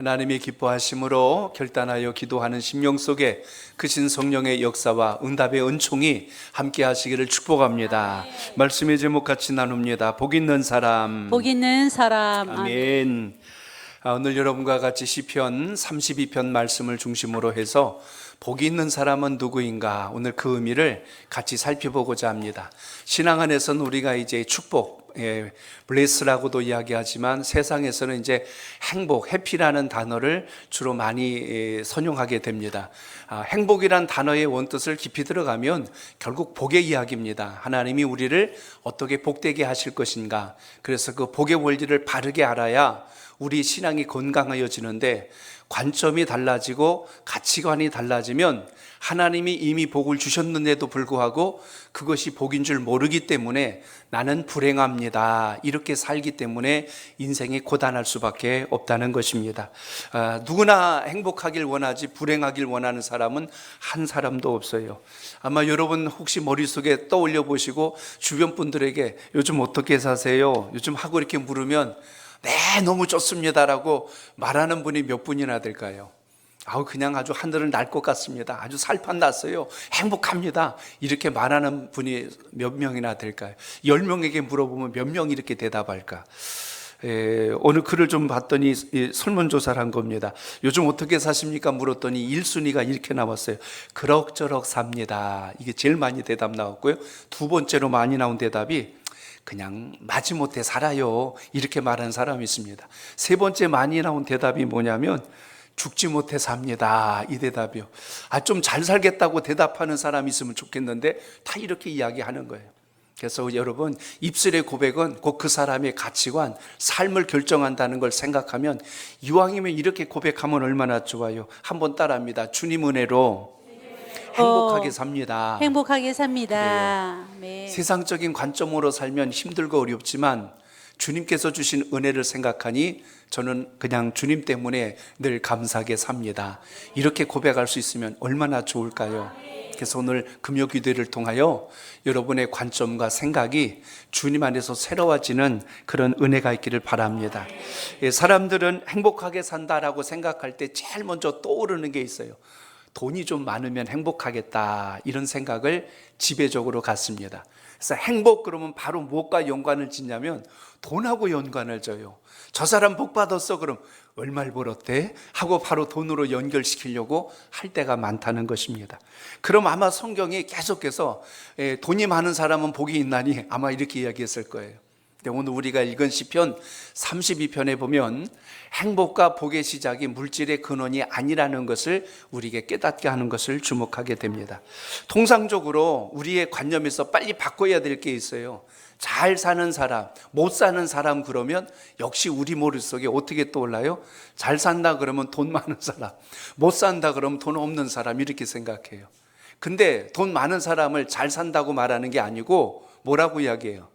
하나님이 기뻐하심으로 결단하여 기도하는 심령 속에 크신 성령의 역사와 응답의 은총이 함께 하시기를 축복합니다. 말씀의 제목 같이 나눕니다. 복 있는 사람. 복 있는 사람. 아멘. 오늘 여러분과 같이 시편 32편 말씀을 중심으로 해서 복이 있는 사람은 누구인가, 오늘 그 의미를 같이 살펴보고자 합니다. 신앙 안에서는 우리가 이제 축복, 블레스라고도 이야기하지만 세상에서는 이제 행복, 해피라는 단어를 주로 많이 선용하게 됩니다. 행복이란 단어의 원뜻을 깊이 들어가면 결국 복의 이야기입니다. 하나님이 우리를 어떻게 복되게 하실 것인가, 그래서 그 복의 원리를 바르게 알아야 우리 신앙이 건강해지는데, 관점이 달라지고 가치관이 달라지면 하나님이 이미 복을 주셨는데도 불구하고 그것이 복인 줄 모르기 때문에 나는 불행합니다, 이렇게 살기 때문에 인생이 고단할 수밖에 없다는 것입니다. 누구나 행복하길 원하지 불행하길 원하는 사람은 한 사람도 없어요. 아마 여러분 혹시 머릿속에 떠올려 보시고 주변 분들에게 요즘 어떻게 사세요? 요즘 하고 이렇게 물으면 네, 너무 좋습니다라고 말하는 분이 몇 분이나 될까요? 그냥 아주 하늘을 날 것 같습니다. 아주 살판 났어요. 행복합니다. 이렇게 말하는 분이 몇 명이나 될까요? 10명에게 물어보면 몇 명이 이렇게 대답할까? 오늘 글을 좀 봤더니 설문조사를 한 겁니다. 요즘 어떻게 사십니까? 물었더니 1순위가 이렇게 나왔어요. 그럭저럭 삽니다. 이게 제일 많이 대답 나왔고요. 두 번째로 많이 나온 대답이 그냥 마지못해 살아요, 이렇게 말하는 사람이 있습니다. 세 번째 많이 나온 대답이 뭐냐면 죽지 못해 삽니다, 이 대답이요. 좀 잘 살겠다고 대답하는 사람이 있으면 좋겠는데 다 이렇게 이야기하는 거예요. 그래서 여러분, 입술의 고백은 꼭 그 사람의 가치관, 삶을 결정한다는 걸 생각하면 이왕이면 이렇게 고백하면 얼마나 좋아요. 한번 따라합니다. 주님 은혜로 행복하게 삽니다. 행복하게 삽니다. 네. 세상적인 관점으로 살면 힘들고 어렵지만 주님께서 주신 은혜를 생각하니 저는 그냥 주님 때문에 늘 감사하게 삽니다, 이렇게 고백할 수 있으면 얼마나 좋을까요? 그래서 오늘 금요 기도를 통하여 여러분의 관점과 생각이 주님 안에서 새로워지는 그런 은혜가 있기를 바랍니다. 사람들은 행복하게 산다라고 생각할 때 제일 먼저 떠오르는 게 있어요. 돈이 좀 많으면 행복하겠다, 이런 생각을 지배적으로 갖습니다. 그래서 행복 그러면 바로 무엇과 연관을 짓냐면 돈하고 연관을 져요. 저 사람 복 받았어, 그럼 얼마를 벌었대? 하고 바로 돈으로 연결시키려고 할 때가 많다는 것입니다. 그럼 아마 성경이 계속해서 돈이 많은 사람은 복이 있나니 아마 이렇게 이야기했을 거예요. 오늘 우리가 읽은 시편 32편에 보면 행복과 복의 시작이 물질의 근원이 아니라는 것을 우리에게 깨닫게 하는 것을 주목하게 됩니다. 통상적으로 우리의 관념에서 빨리 바꿔야 될 게 있어요. 잘 사는 사람, 못 사는 사람 그러면 역시 우리 머릿속에 어떻게 떠올라요? 잘 산다 그러면 돈 많은 사람, 못 산다 그러면 돈 없는 사람, 이렇게 생각해요. 근데 돈 많은 사람을 잘 산다고 말하는 게 아니고 뭐라고 이야기해요?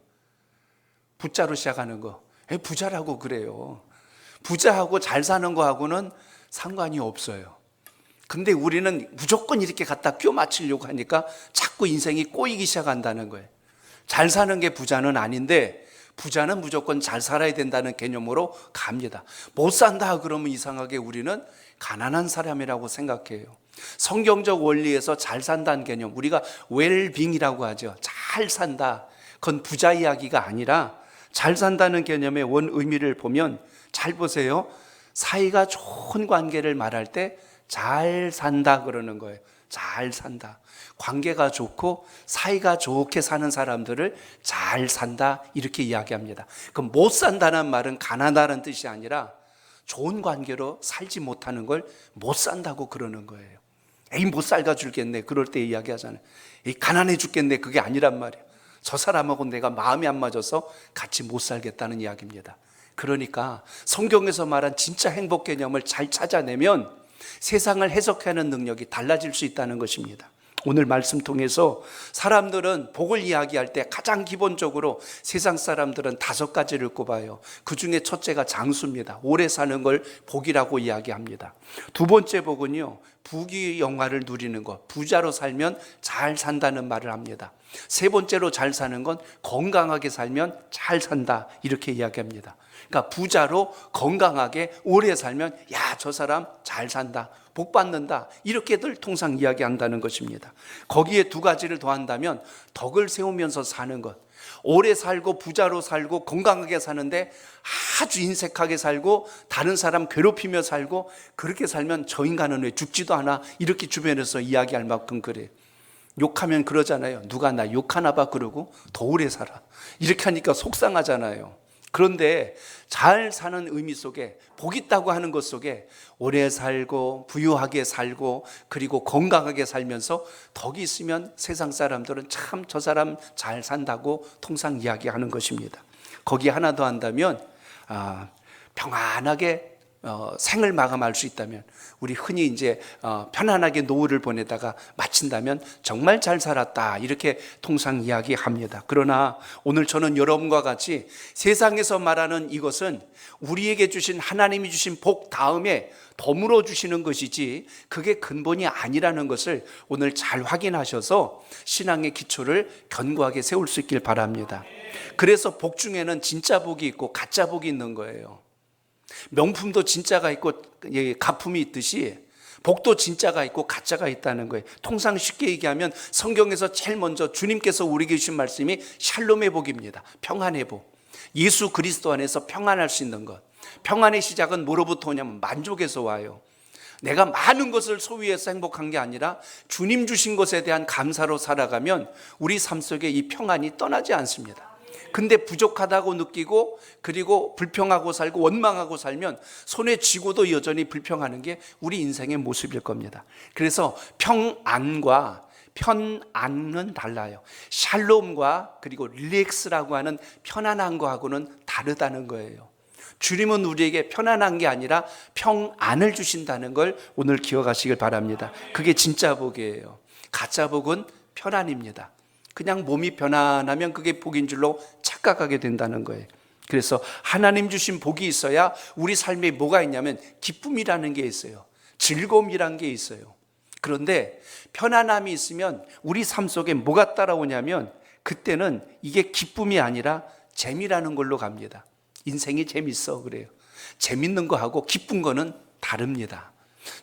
부자로 시작하는 거. 부자라고 그래요. 부자하고 잘 사는 거하고는 상관이 없어요. 근데 우리는 무조건 이렇게 갖다 끼워 맞추려고 하니까 자꾸 인생이 꼬이기 시작한다는 거예요. 잘 사는 게 부자는 아닌데 부자는 무조건 잘 살아야 된다는 개념으로 갑니다. 못 산다 그러면 이상하게 우리는 가난한 사람이라고 생각해요. 성경적 원리에서 잘 산다는 개념, 우리가 웰빙이라고 하죠. 잘 산다, 그건 부자 이야기가 아니라 잘 산다는 개념의 원 의미를 보면, 잘 보세요. 사이가 좋은 관계를 말할 때 잘 산다 그러는 거예요. 잘 산다. 관계가 좋고 사이가 좋게 사는 사람들을 잘 산다, 이렇게 이야기합니다. 그럼 못 산다는 말은 가난하다는 뜻이 아니라 좋은 관계로 살지 못하는 걸 못 산다고 그러는 거예요. 못 살가 죽겠네, 그럴 때 이야기하잖아요. 가난해 죽겠네, 그게 아니란 말이에요. 저 사람하고 내가 마음이 안 맞아서 같이 못 살겠다는 이야기입니다. 그러니까 성경에서 말한 진짜 행복 개념을 잘 찾아내면 세상을 해석하는 능력이 달라질 수 있다는 것입니다. 오늘 말씀 통해서 사람들은 복을 이야기할 때 가장 기본적으로 세상 사람들은 5가지를 꼽아요. 그 중에 첫째가 장수입니다. 오래 사는 걸 복이라고 이야기합니다. 두 번째 복은요, 부귀 영화를 누리는 것, 부자로 살면 잘 산다는 말을 합니다. 세 번째로 잘 사는 건 건강하게 살면 잘 산다, 이렇게 이야기합니다. 그러니까 부자로 건강하게 오래 살면 야, 저 사람 잘 산다, 복 받는다, 이렇게들 통상 이야기한다는 것입니다. 거기에 두 가지를 더한다면 덕을 세우면서 사는 것. 오래 살고 부자로 살고 건강하게 사는데 아주 인색하게 살고 다른 사람 괴롭히며 살고, 그렇게 살면 저 인간은 왜 죽지도 않아, 이렇게 주변에서 이야기할 만큼 그래요. 욕하면 그러잖아요. 누가 나 욕하나 봐 그러고 더 오래 살아, 이렇게 하니까 속상하잖아요. 그런데 잘 사는 의미 속에, 복 있다고 하는 것 속에 오래 살고 부유하게 살고 그리고 건강하게 살면서 덕이 있으면 세상 사람들은 참 저 사람 잘 산다고 통상 이야기하는 것입니다. 거기에 하나 더 한다면 평안하게 생을 마감할 수 있다면, 우리 흔히 이제 편안하게 노후를 보내다가 마친다면 정말 잘 살았다, 이렇게 통상 이야기합니다. 그러나 오늘 저는 여러분과 같이 세상에서 말하는 이것은 우리에게 주신, 하나님이 주신 복 다음에 더물어 주시는 것이지 그게 근본이 아니라는 것을 오늘 잘 확인하셔서 신앙의 기초를 견고하게 세울 수 있길 바랍니다. 그래서 복 중에는 진짜 복이 있고 가짜 복이 있는 거예요. 명품도 진짜가 있고 가품이 있듯이 복도 진짜가 있고 가짜가 있다는 거예요. 통상 쉽게 얘기하면 성경에서 제일 먼저 주님께서 우리에게 주신 말씀이 샬롬의 복입니다. 평안의 복. 예수 그리스도 안에서 평안할 수 있는 것. 평안의 시작은 뭐로부터 오냐면 만족에서 와요. 내가 많은 것을 소유해서 행복한 게 아니라 주님 주신 것에 대한 감사로 살아가면 우리 삶 속에 이 평안이 떠나지 않습니다. 근데 부족하다고 느끼고 그리고 불평하고 살고 원망하고 살면 손에 쥐고도 여전히 불평하는 게 우리 인생의 모습일 겁니다. 그래서 평안과 편안은 달라요. 샬롬과 그리고 릴렉스라고 하는 편안한 거하고는 다르다는 거예요. 주님은 우리에게 편안한 게 아니라 평안을 주신다는 걸 오늘 기억하시길 바랍니다. 그게 진짜 복이에요. 가짜 복은 편안입니다. 그냥 몸이 편안하면 그게 복인 줄로 착각하게 된다는 거예요. 그래서 하나님 주신 복이 있어야 우리 삶에 뭐가 있냐면 기쁨이라는 게 있어요. 즐거움이라는 게 있어요. 그런데 편안함이 있으면 우리 삶 속에 뭐가 따라오냐면 그때는 이게 기쁨이 아니라 재미라는 걸로 갑니다. 인생이 재밌어 그래요. 재밌는 거하고 기쁜 거는 다릅니다.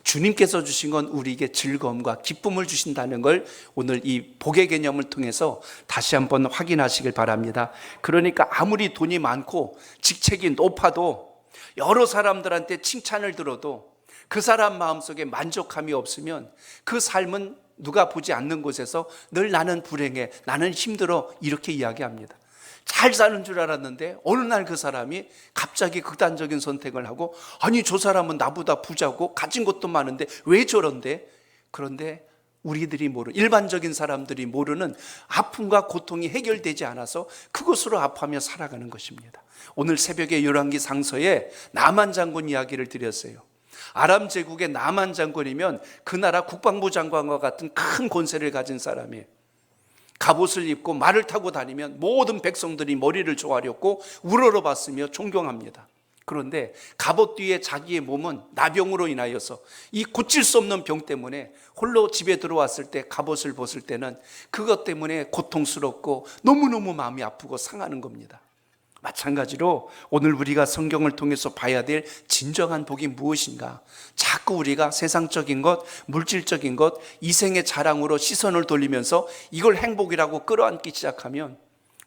주님께서 주신 건 우리에게 즐거움과 기쁨을 주신다는 걸 오늘 이 복의 개념을 통해서 다시 한번 확인하시길 바랍니다. 그러니까 아무리 돈이 많고 직책이 높아도 여러 사람들한테 칭찬을 들어도 그 사람 마음속에 만족함이 없으면 그 삶은 누가 보지 않는 곳에서 늘 나는 불행해, 나는 힘들어, 이렇게 이야기합니다. 잘 사는 줄 알았는데 어느 날 그 사람이 갑자기 극단적인 선택을 하고, 아니 저 사람은 나보다 부자고 가진 것도 많은데 왜 저런데? 그런데 우리들이 일반적인 사람들이 모르는 아픔과 고통이 해결되지 않아서 그것으로 아파하며 살아가는 것입니다. 오늘 새벽에 열왕기 상서에 나만 장군 이야기를 드렸어요. 아람 제국의 나만 장군이면 그 나라 국방부 장관과 같은 큰 권세를 가진 사람이에요. 갑옷을 입고 말을 타고 다니면 모든 백성들이 머리를 조아렸고 우러러봤으며 존경합니다. 그런데 갑옷 뒤에 자기의 몸은 나병으로 인하여서 이 고칠 수 없는 병 때문에 홀로 집에 들어왔을 때 갑옷을 벗을 때는 그것 때문에 고통스럽고 너무너무 마음이 아프고 상하는 겁니다. 마찬가지로 오늘 우리가 성경을 통해서 봐야 될 진정한 복이 무엇인가? 자꾸 우리가 세상적인 것, 물질적인 것, 이생의 자랑으로 시선을 돌리면서 이걸 행복이라고 끌어안기 시작하면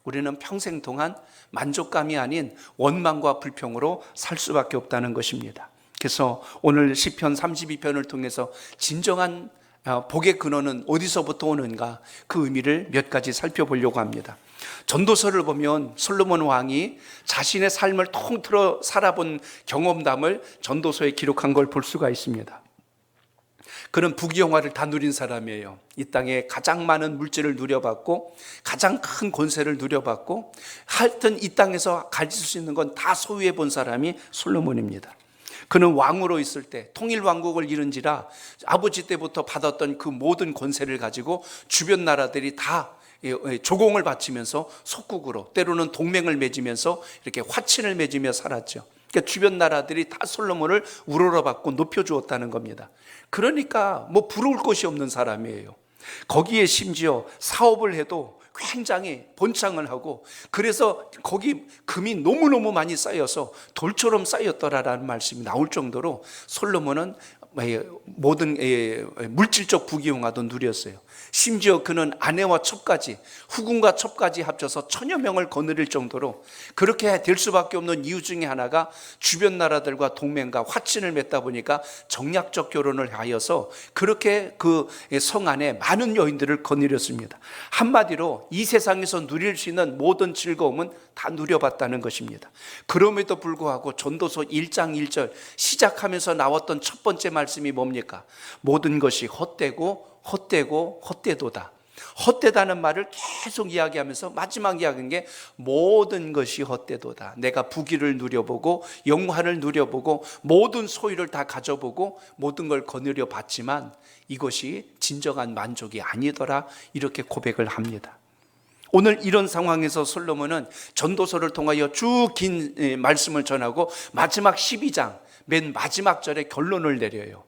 우리는 평생 동안 만족감이 아닌 원망과 불평으로 살 수밖에 없다는 것입니다. 그래서 오늘 시편 32편을 통해서 진정한 복의 근원은 어디서부터 오는가, 그 의미를 몇 가지 살펴보려고 합니다. 전도서를 보면 솔로몬 왕이 자신의 삶을 통틀어 살아본 경험담을 전도서에 기록한 걸 볼 수가 있습니다. 그는 부귀영화를 다 누린 사람이에요. 이 땅에 가장 많은 물질을 누려봤고 가장 큰 권세를 누려봤고 하여튼 이 땅에서 가질 수 있는 건 다 소유해 본 사람이 솔로몬입니다. 그는 왕으로 있을 때 통일 왕국을 이룬지라 아버지 때부터 받았던 그 모든 권세를 가지고 주변 나라들이 다 조공을 바치면서 속국으로, 때로는 동맹을 맺으면서 이렇게 화친을 맺으며 살았죠. 그러니까 주변 나라들이 다 솔로몬을 우러러봤고 높여주었다는 겁니다. 그러니까 부러울 것이 없는 사람이에요. 거기에 심지어 사업을 해도 굉장히 번창을 하고, 그래서 거기 금이 너무너무 많이 쌓여서 돌처럼 쌓였더라라는 말씀이 나올 정도로 솔로몬은 모든 물질적 부귀영화도 누렸어요. 심지어 그는 아내와 첩까지, 후궁과 첩까지 합쳐서 1000여 명을 거느릴 정도로, 그렇게 될 수밖에 없는 이유 중에 하나가 주변 나라들과 동맹과 화친을 맺다 보니까 정략적 결혼을 하여서 그렇게 그 성 안에 많은 여인들을 거느렸습니다. 한마디로 이 세상에서 누릴 수 있는 모든 즐거움은 다 누려봤다는 것입니다. 그럼에도 불구하고 전도서 1장 1절 시작하면서 나왔던 첫 번째 말씀이 뭡니까? 모든 것이 헛되고 헛되고 헛되도다. 헛되다는 말을 계속 이야기하면서 마지막 이야기한 게 모든 것이 헛되도다. 내가 부귀를 누려보고 영화를 누려보고 모든 소유를 다 가져보고 모든 걸 거느려 봤지만 이것이 진정한 만족이 아니더라, 이렇게 고백을 합니다. 오늘 이런 상황에서 솔로몬은 전도서를 통하여 쭉 긴 말씀을 전하고 마지막 12장 맨 마지막 절에 결론을 내려요.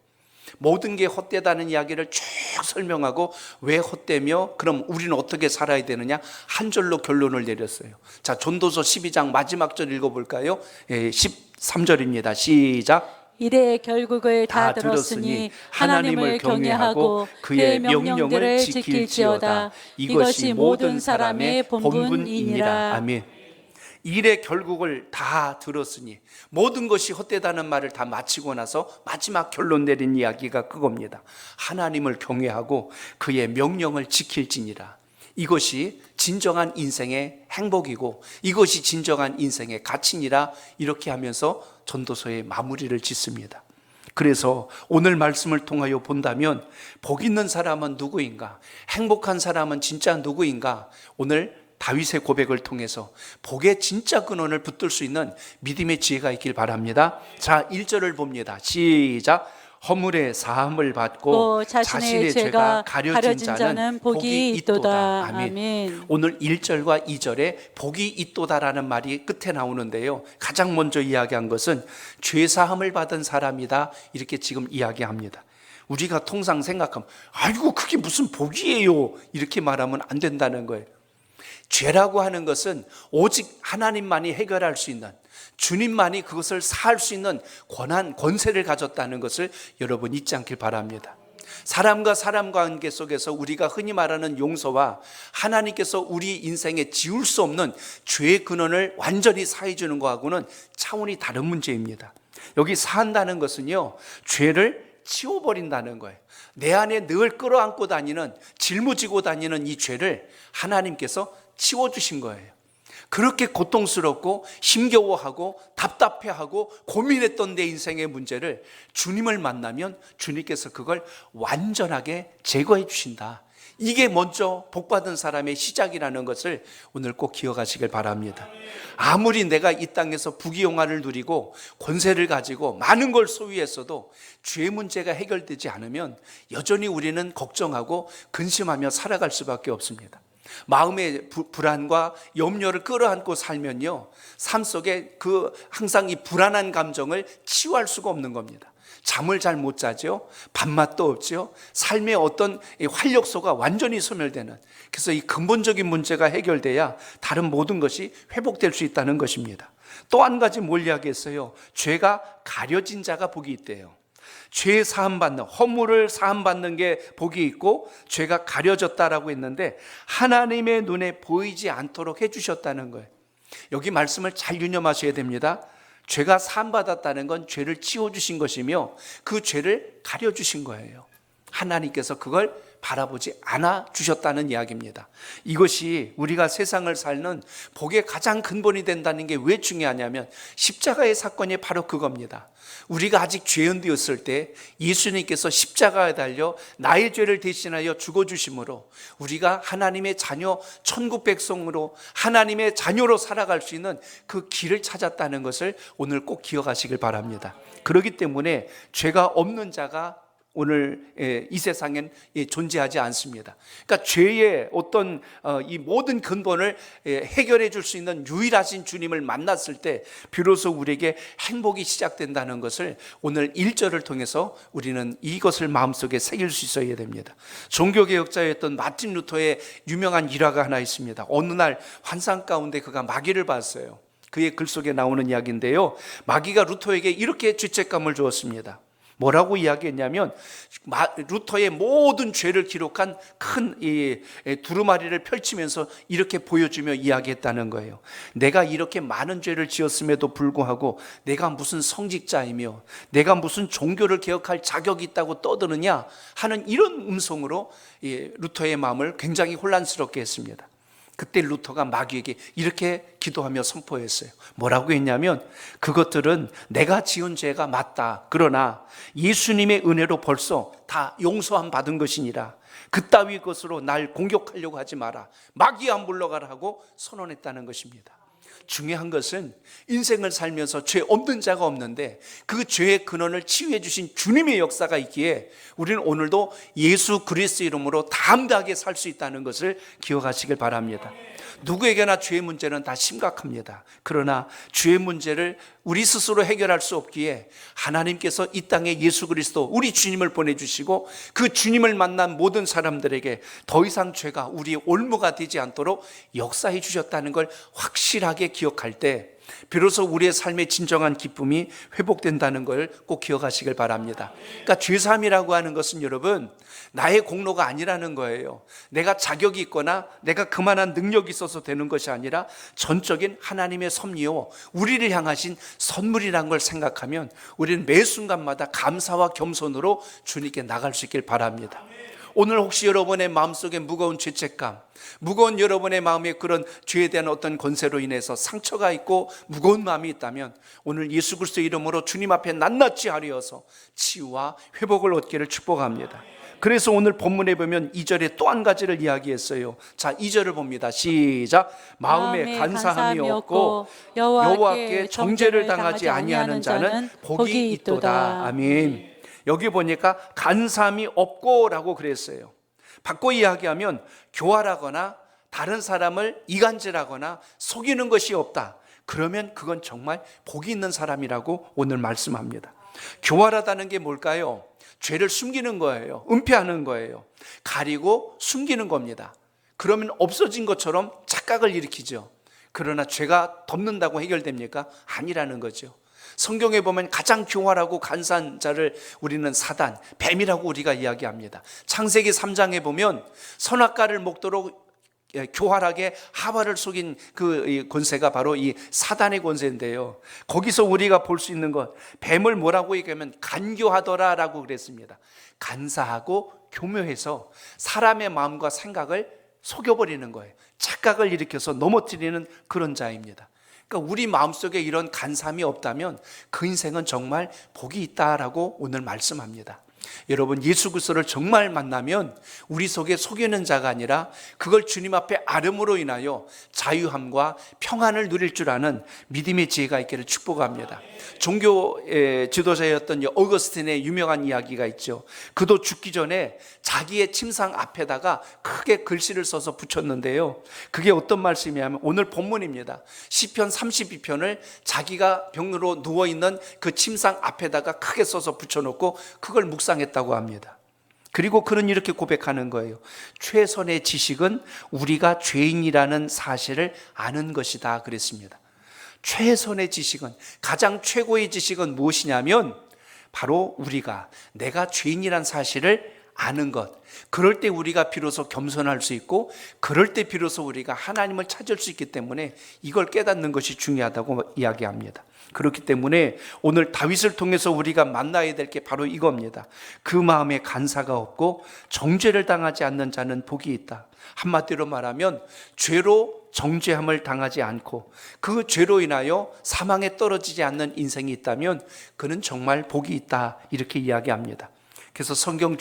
모든 게 헛되다는 이야기를 쭉 설명하고 왜 헛되며 그럼 우리는 어떻게 살아야 되느냐, 한 절로 결론을 내렸어요. 자, 전도서 12장 마지막 절 읽어볼까요? 13절입니다. 시작. 이래 결국을 다 들었으니 하나님을 경외하고 그의 명령들을 지킬지어다. 이것이 모든 사람의 본분이니라. 아멘. 일의 결국을 다 들었으니, 모든 것이 헛되다는 말을 다 마치고 나서 마지막 결론 내린 이야기가 그겁니다. 하나님을 경외하고 그의 명령을 지킬지니라. 이것이 진정한 인생의 행복이고 이것이 진정한 인생의 가치니라, 이렇게 하면서 전도서의 마무리를 짓습니다. 그래서 오늘 말씀을 통하여 본다면 복 있는 사람은 누구인가? 행복한 사람은 진짜 누구인가? 오늘 다윗의 고백을 통해서 복의 진짜 근원을 붙들 수 있는 믿음의 지혜가 있길 바랍니다. 자, 1절을 봅니다. 시작. 허물의 사함을 받고 자신의 죄가 가려진 자는 복이 있도다. 아멘. 오늘 1절과 2절에 복이 있도다라는 말이 끝에 나오는데요, 가장 먼저 이야기한 것은 죄사함을 받은 사람이다, 이렇게 지금 이야기합니다. 우리가 통상 생각하면 아이고 그게 무슨 복이에요, 이렇게 말하면 안 된다는 거예요. 죄라고 하는 것은 오직 하나님만이 해결할 수 있는, 주님만이 그것을 사할 수 있는 권세를 가졌다는 것을 여러분 잊지 않길 바랍니다. 사람과 사람 관계 속에서 우리가 흔히 말하는 용서와 하나님께서 우리 인생에 지울 수 없는 죄의 근원을 완전히 사해 주는 것하고는 차원이 다른 문제입니다. 여기 사한다는 것은요, 죄를 치워버린다는 거예요. 내 안에 늘 끌어안고 다니는, 짊어지고 다니는 이 죄를 하나님께서 치워주신 거예요. 그렇게 고통스럽고 힘겨워하고 답답해하고 고민했던 내 인생의 문제를 주님을 만나면 주님께서 그걸 완전하게 제거해 주신다. 이게 먼저 복받은 사람의 시작이라는 것을 오늘 꼭 기억하시길 바랍니다. 아무리 내가 이 땅에서 부귀영화를 누리고 권세를 가지고 많은 걸 소유했어도 죄 문제가 해결되지 않으면 여전히 우리는 걱정하고 근심하며 살아갈 수밖에 없습니다. 마음의 불안과 염려를 끌어안고 살면요, 삶 속에 항상 이 불안한 감정을 치유할 수가 없는 겁니다. 잠을 잘 못 자죠. 밥맛도 없죠. 삶의 어떤 활력소가 완전히 소멸되는, 그래서 이 근본적인 문제가 해결돼야 다른 모든 것이 회복될 수 있다는 것입니다. 또 한 가지 뭘 이야기했어요? 죄가 가려진 자가 복이 있대요. 죄 사함받는, 허물을 사함받는 게 복이 있고 죄가 가려졌다라고 했는데 하나님의 눈에 보이지 않도록 해주셨다는 거예요. 여기 말씀을 잘 유념하셔야 됩니다. 죄가 사함받았다는 건 죄를 치워주신 것이며 그 죄를 가려주신 거예요. 하나님께서 그걸 바라보지 않아 주셨다는 이야기입니다. 이것이 우리가 세상을 살는 복의 가장 근본이 된다는 게 왜 중요하냐면 십자가의 사건이 바로 그겁니다. 우리가 아직 죄인되었을 때 예수님께서 십자가에 달려 나의 죄를 대신하여 죽어주심으로 우리가 하나님의 자녀, 천국 백성으로 하나님의 자녀로 살아갈 수 있는 그 길을 찾았다는 것을 오늘 꼭 기억하시길 바랍니다. 그렇기 때문에 죄가 없는 자가 오늘 이 세상엔 존재하지 않습니다. 그러니까 죄의 어떤 이 모든 근본을 해결해 줄 수 있는 유일하신 주님을 만났을 때 비로소 우리에게 행복이 시작된다는 것을 오늘 1절을 통해서 우리는 이것을 마음속에 새길 수 있어야 됩니다. 종교개혁자였던 마틴 루터의 유명한 일화가 하나 있습니다. 어느 날 환상 가운데 그가 마귀를 봤어요. 그의 글 속에 나오는 이야기인데요, 마귀가 루터에게 이렇게 죄책감을 주었습니다. 뭐라고 이야기했냐면, 루터의 모든 죄를 기록한 큰 이 두루마리를 펼치면서 이렇게 보여주며 이야기했다는 거예요. 내가 이렇게 많은 죄를 지었음에도 불구하고 내가 무슨 성직자이며 내가 무슨 종교를 개혁할 자격이 있다고 떠드느냐 하는 이런 음성으로 루터의 마음을 굉장히 혼란스럽게 했습니다. 그때 루터가 마귀에게 이렇게 기도하며 선포했어요. 뭐라고 했냐면, 그것들은 내가 지은 죄가 맞다. 그러나 예수님의 은혜로 벌써 다 용서함 받은 것이니라. 그따위 것으로 날 공격하려고 하지 마라. 마귀야 물러가라 하고 선언했다는 것입니다. 중요한 것은 인생을 살면서 죄 없는 자가 없는데 그 죄의 근원을 치유해 주신 주님의 역사가 있기에 우리는 오늘도 예수 그리스도 이름으로 담대하게 살 수 있다는 것을 기억하시길 바랍니다. 누구에게나 죄의 문제는 다 심각합니다. 그러나 죄의 문제를 우리 스스로 해결할 수 없기에 하나님께서 이 땅에 예수 그리스도 우리 주님을 보내주시고 그 주님을 만난 모든 사람들에게 더 이상 죄가 우리의 올무가 되지 않도록 역사해 주셨다는 걸 확실하게 기억할 때 비로소 우리의 삶의 진정한 기쁨이 회복된다는 걸 꼭 기억하시길 바랍니다. 그러니까 죄사함이라고 하는 것은 여러분, 나의 공로가 아니라는 거예요. 내가 자격이 있거나 내가 그만한 능력이 있어서 되는 것이 아니라 전적인 하나님의 섭리요, 우리를 향하신 선물이라는 걸 생각하면 우리는 매 순간마다 감사와 겸손으로 주님께 나갈 수 있길 바랍니다. 오늘 혹시 여러분의 마음속에 무거운 죄책감, 무거운 여러분의 마음에 그런 죄에 대한 어떤 권세로 인해서 상처가 있고 무거운 마음이 있다면 오늘 예수 그리스도의 이름으로 주님 앞에 낱낱이 하리어서 치유와 회복을 얻기를 축복합니다. 그래서 오늘 본문에 보면 2절에 또 한 가지를 이야기했어요. 자, 2절을 봅니다. 시작. 마음에 간사함이 없고 여호와께 정죄를 당하지 아니하는 자는 복이 있도다. 아멘. 여기 보니까 간사함이 없고라고 그랬어요. 바꿔 이야기하면 교활하거나 다른 사람을 이간질하거나 속이는 것이 없다. 그러면 그건 정말 복이 있는 사람이라고 오늘 말씀합니다. 교활하다는 게 뭘까요? 죄를 숨기는 거예요. 은폐하는 거예요. 가리고 숨기는 겁니다. 그러면 없어진 것처럼 착각을 일으키죠. 그러나 죄가 덮는다고 해결됩니까? 아니라는 거죠. 성경에 보면 가장 교활하고 간사한 자를 우리는 사단, 뱀이라고 우리가 이야기합니다. 창세기 3장에 보면 선악과를 먹도록 교활하게 하와를 속인 그 권세가 바로 이 사단의 권세인데요, 거기서 우리가 볼 수 있는 것, 뱀을 뭐라고 얘기하면 간교하더라라고 그랬습니다. 간사하고 교묘해서 사람의 마음과 생각을 속여버리는 거예요. 착각을 일으켜서 넘어뜨리는 그런 자입니다. 그러니까 우리 마음속에 이런 간사함이 없다면 그 인생은 정말 복이 있다라고 오늘 말씀합니다. 여러분, 예수 그리스도를 정말 만나면 우리 속에 속이는 자가 아니라 그걸 주님 앞에 아름으로 인하여 자유함과 평안을 누릴 줄 아는 믿음의 지혜가 있기를 축복합니다. 종교 지도자였던 어거스틴의 유명한 이야기가 있죠. 그도 죽기 전에 자기의 침상 앞에다가 크게 글씨를 써서 붙였는데요, 그게 어떤 말씀이냐면 오늘 본문입니다. 시편 32편을 자기가 병으로 누워있는 그 침상 앞에다가 크게 써서 붙여놓고 그걸 묵상했다고 합니다. 그리고 그는 이렇게 고백하는 거예요. 최선의 지식은 우리가 죄인이라는 사실을 아는 것이다 그랬습니다. 최선의 지식은, 가장 최고의 지식은 무엇이냐면 바로 우리가 내가 죄인이란 사실을 아는 것. 그럴 때 우리가 비로소 겸손할 수 있고, 그럴 때 비로소 우리가 하나님을 찾을 수 있기 때문에 이걸 깨닫는 것이 중요하다고 이야기합니다. 그렇기 때문에 오늘 다윗을 통해서 우리가 만나야 될 게 바로 이겁니다. 그 마음에 간사가 없고 정죄를 당하지 않는 자는 복이 있다. 한마디로 말하면 죄로 정죄함을 당하지 않고 그 죄로 인하여 사망에 떨어지지 않는 인생이 있다면 그는 정말 복이 있다, 이렇게 이야기합니다. 그래서 성경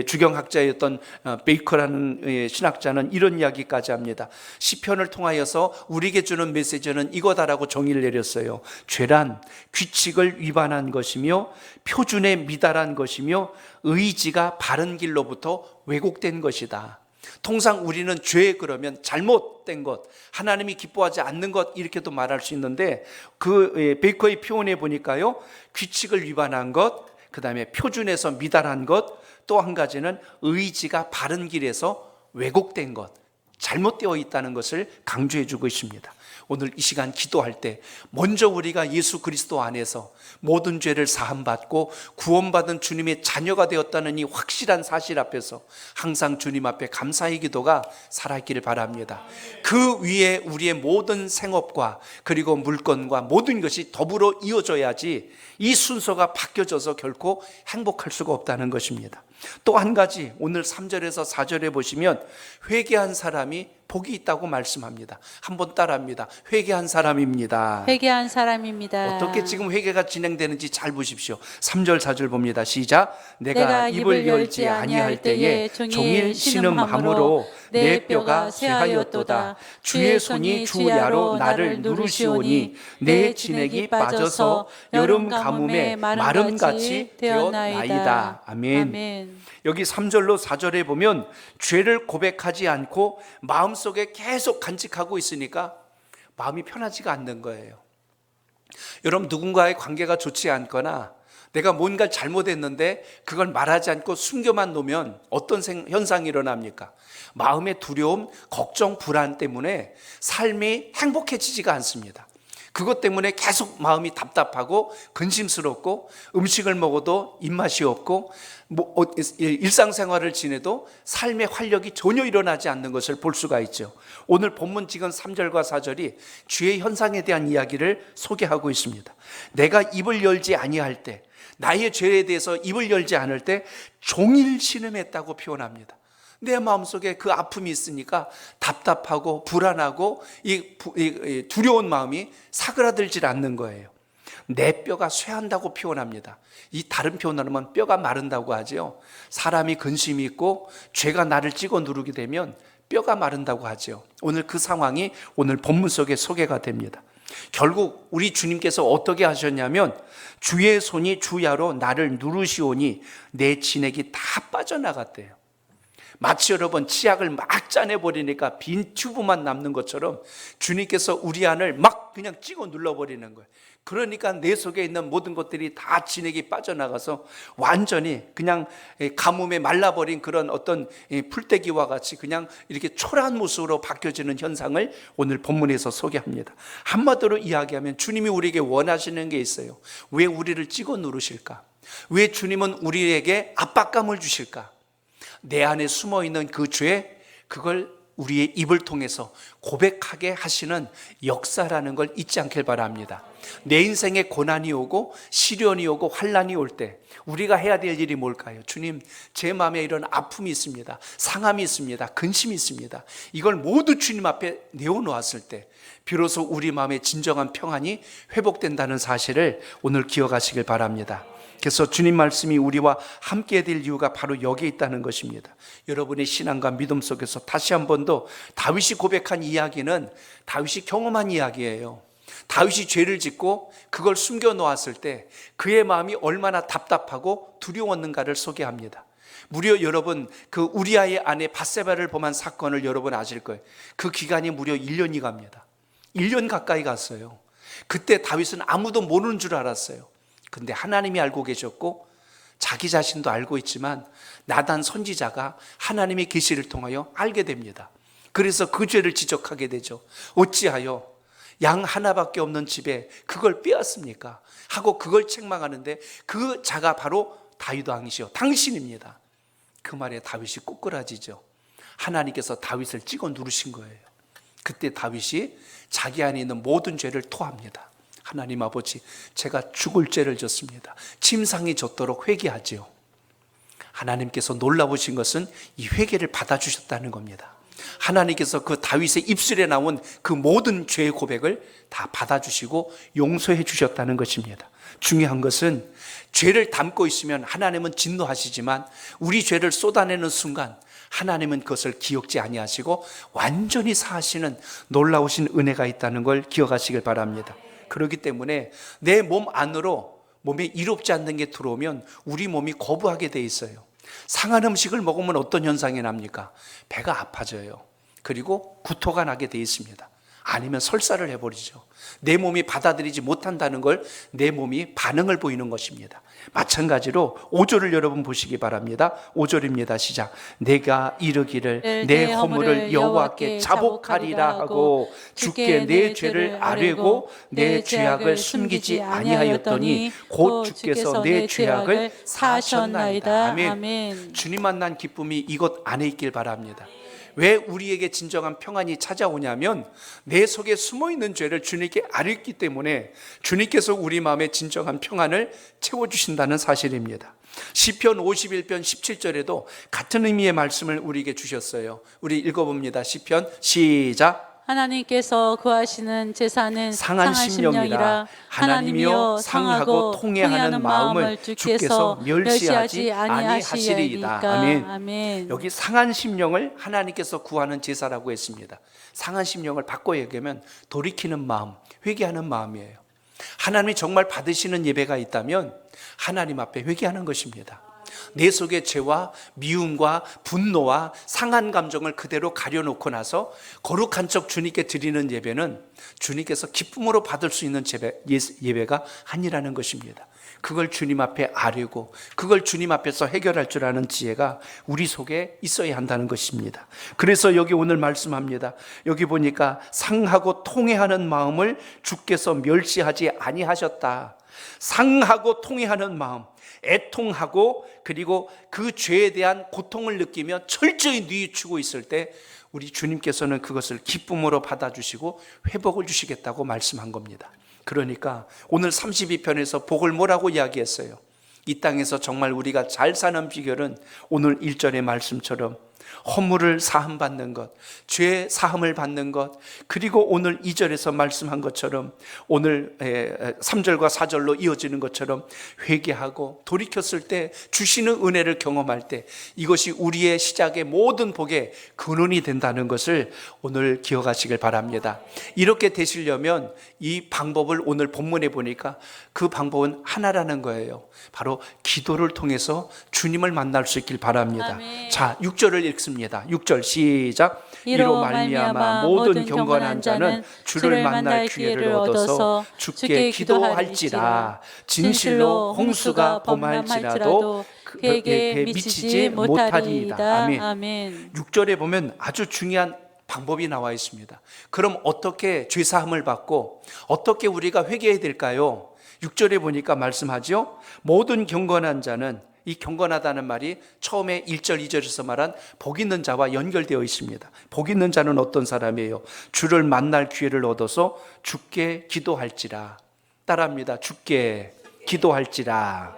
주경학자였던 베이커라는 신학자는 이런 이야기까지 합니다. 시편을 통하여서 우리에게 주는 메시지는 이거다라고 정의를 내렸어요. 죄란 규칙을 위반한 것이며 표준에 미달한 것이며 의지가 바른 길로부터 왜곡된 것이다. 통상 우리는 죄 그러면 잘못된 것, 하나님이 기뻐하지 않는 것 이렇게도 말할 수 있는데 그 베이커의 표현에 보니까요, 규칙을 위반한 것, 그 다음에 표준에서 미달한 것, 또 한 가지는 의지가 바른 길에서 왜곡된 것, 잘못되어 있다는 것을 강조해 주고 있습니다. 오늘 이 시간 기도할 때 먼저 우리가 예수 그리스도 안에서 모든 죄를 사함받고 구원받은 주님의 자녀가 되었다는 이 확실한 사실 앞에서 항상 주님 앞에 감사의 기도가 살아있기를 바랍니다. 그 위에 우리의 모든 생업과 그리고 물건과 모든 것이 더불어 이어져야지 이 순서가 바뀌어져서 결코 행복할 수가 없다는 것입니다. 또 한 가지, 오늘 3절에서 4절에 보시면 회개한 사람이 복이 있다고 말씀합니다. 한번 따라합니다. 회개한 사람입니다. 회개한 사람입니다. 어떻게 지금 회개가 진행되는지 잘 보십시오. 3절 4절 봅니다. 시작. 내가 입을 열지 아니할 때에 종일 신음함으로 내 뼈가 쇠하였도다. 주의 손이 주야로 나를 누르시오니 내 진액이 빠져서 여름 가뭄에 마름같이 되었나이다. 아멘. 여기 3절로 4절에 보면 죄를 고백하지 않고 마음속에 계속 간직하고 있으니까 마음이 편하지가 않는 거예요. 여러분, 누군가의 관계가 좋지 않거나 내가 뭔가 잘못했는데 그걸 말하지 않고 숨겨만 놓으면 어떤 현상이 일어납니까? 마음의 두려움, 걱정, 불안 때문에 삶이 행복해지지가 않습니다. 그것 때문에 계속 마음이 답답하고 근심스럽고 음식을 먹어도 입맛이 없고 일상생활을 지내도 삶의 활력이 전혀 일어나지 않는 것을 볼 수가 있죠. 오늘 본문 지금 3절과 4절이 죄의 현상에 대한 이야기를 소개하고 있습니다. 내가 입을 열지 아니할 때, 나의 죄에 대해서 입을 열지 않을 때 종일 신음했다고 표현합니다. 내 마음속에 그 아픔이 있으니까 답답하고 불안하고 이 두려운 마음이 사그라들질 않는 거예요. 내 뼈가 쇠한다고 표현합니다. 이 다른 표현으로 하면 뼈가 마른다고 하죠. 사람이 근심이 있고 죄가 나를 찍어 누르게 되면 뼈가 마른다고 하죠. 오늘 그 상황이 오늘 본문 속에 소개가 됩니다. 결국 우리 주님께서 어떻게 하셨냐면 주의 손이 주야로 나를 누르시오니 내 진액이 다 빠져나갔대요. 마치 여러분 치약을 막 짜내버리니까 빈 튜브만 남는 것처럼 주님께서 우리 안을 막 그냥 찍어 눌러버리는 거예요. 그러니까 내 속에 있는 모든 것들이 다 진액이 빠져나가서 완전히 그냥 가뭄에 말라버린 그런 어떤 풀떼기와 같이 그냥 이렇게 초라한 모습으로 바뀌어지는 현상을 오늘 본문에서 소개합니다. 한마디로 이야기하면 주님이 우리에게 원하시는 게 있어요. 왜 우리를 찍어 누르실까? 왜 주님은 우리에게 압박감을 주실까? 내 안에 숨어있는 그 죄, 그걸 우리의 입을 통해서 고백하게 하시는 역사라는 걸 잊지 않길 바랍니다. 내 인생에 고난이 오고 시련이 오고 환난이 올 때 우리가 해야 될 일이 뭘까요? 주님, 제 마음에 이런 아픔이 있습니다. 상함이 있습니다. 근심이 있습니다. 이걸 모두 주님 앞에 내어놓았을 때 비로소 우리 마음의 진정한 평안이 회복된다는 사실을 오늘 기억하시길 바랍니다. 그래서 주님 말씀이 우리와 함께 될 이유가 바로 여기에 있다는 것입니다. 여러분의 신앙과 믿음 속에서 다시 한 번 더 다윗이 고백한 이야기는 다윗이 경험한 이야기예요. 다윗이 죄를 짓고 그걸 숨겨 놓았을 때 그의 마음이 얼마나 답답하고 두려웠는가를 소개합니다. 무려 여러분 그 우리아의 아내 밧세바를 범한 사건을 여러분 아실 거예요. 그 기간이 무려 1년이 갑니다. 1년 가까이 갔어요. 그때 다윗은 아무도 모르는 줄 알았어요. 근데 하나님이 알고 계셨고 자기 자신도 알고 있지만 나단 선지자가 하나님의 계시를 통하여 알게 됩니다. 그래서 그 죄를 지적하게 되죠. 어찌하여 양 하나밖에 없는 집에 그걸 빼앗습니까? 하고 그걸 책망하는데 그 자가 바로 다윗 왕이시오. 당신입니다. 그 말에 다윗이 꼬꾸라지죠. 하나님께서 다윗을 찍어 누르신 거예요. 그때 다윗이 자기 안에 있는 모든 죄를 토합니다. 하나님 아버지, 제가 죽을 죄를 졌습니다. 침상이 젖도록 회개하지요. 하나님께서 놀라우신 것은 이 회개를 받아주셨다는 겁니다. 하나님께서 그 다윗의 입술에 나온 그 모든 죄의 고백을 다 받아주시고 용서해 주셨다는 것입니다. 중요한 것은 죄를 담고 있으면 하나님은 진노하시지만 우리 죄를 쏟아내는 순간 하나님은 그것을 기억지 아니하시고 완전히 사하시는 놀라우신 은혜가 있다는 걸 기억하시길 바랍니다. 그렇기 때문에 내 몸 안으로 몸에 이롭지 않는 게 들어오면 우리 몸이 거부하게 돼 있어요. 상한 음식을 먹으면 어떤 현상이 납니까? 배가 아파져요. 그리고 구토가 나게 돼 있습니다. 아니면 설사를 해버리죠. 내 몸이 받아들이지 못한다는 걸 내 몸이 반응을 보이는 것입니다. 마찬가지로 5절을 여러분 보시기 바랍니다. 5절입니다. 시작. 내가 이르기를 내 허물을 여호와께 자복하리라 하고 주께 내 죄를 아뢰고 내 죄악을 숨기지 아니하였더니 곧 주께서 내 죄악을 사하셨나이다. 아멘. 주님 만난 기쁨이 이것 안에 있길 바랍니다. 왜 우리에게 진정한 평안이 찾아오냐면 내 속에 숨어있는 죄를 주님께 아뢰기 때문에 주님께서 우리 마음에 진정한 평안을 채워주신다는 사실입니다. 시편 51편 17절에도 같은 의미의 말씀을 우리에게 주셨어요. 우리 읽어봅니다. 시편 시작. 하나님께서 구하시는 제사는 상한 심령이라 하나님이여 상하고 통회하는 마음을 주께서 멸시하지 아니하시리이다. 아멘. 아멘. 여기 상한 심령을 하나님께서 구하는 제사라고 했습니다. 상한 심령을 바꿔 얘기하면 돌이키는 마음, 회개하는 마음이에요. 하나님이 정말 받으시는 예배가 있다면 하나님 앞에 회개하는 것입니다. 내 속의 죄와 미움과 분노와 상한 감정을 그대로 가려놓고 나서 거룩한 척 주님께 드리는 예배는 주님께서 기쁨으로 받을 수 있는 예배가 아니라는 것입니다. 그걸 주님 앞에 아뢰고 그걸 주님 앞에서 해결할 줄 아는 지혜가 우리 속에 있어야 한다는 것입니다. 그래서 여기 오늘 말씀합니다. 여기 보니까 상하고 통회하는 마음을 주께서 멸시하지 아니하셨다. 상하고 통회하는 마음, 애통하고 그리고 그 죄에 대한 고통을 느끼며 철저히 뉘우치고 있을 때 우리 주님께서는 그것을 기쁨으로 받아주시고 회복을 주시겠다고 말씀한 겁니다. 그러니까 오늘 32편에서 복을 뭐라고 이야기했어요? 이 땅에서 정말 우리가 잘 사는 비결은 오늘 1절의 말씀처럼 허물을 사함받는 것, 죄 사함을 받는 것, 그리고 오늘 2절에서 말씀한 것처럼 오늘 3절과 4절로 이어지는 것처럼 회개하고 돌이켰을 때 주시는 은혜를 경험할 때 이것이 우리의 시작의 모든 복의 근원이 된다는 것을 오늘 기억하시길 바랍니다. 이렇게 되시려면 이 방법을 오늘 본문에 보니까 그 방법은 하나라는 거예요. 바로 기도를 통해서 주님을 만날 수 있길 바랍니다. 아멘. 자, 6절을 읽습니다. 6절 시작. 이로 말미암아 모든 경건한 자는 주를 만날 기회를 얻어서 주께 기도할지라. 진실로 홍수가 범할지라도 그에게 미치지 못하리이다. 아멘. 6절에 보면 아주 중요한 방법이 나와 있습니다. 그럼 어떻게 죄사함을 받고 어떻게 우리가 회개해야 될까요? 6절에 보니까 말씀하죠. 모든 경건한 자는, 이 경건하다는 말이 처음에 1절, 2절에서 말한 복 있는 자와 연결되어 있습니다. 복 있는 자는 어떤 사람이에요? 주를 만날 기회를 얻어서 주께 기도할지라. 따라합니다. 주께 기도할지라.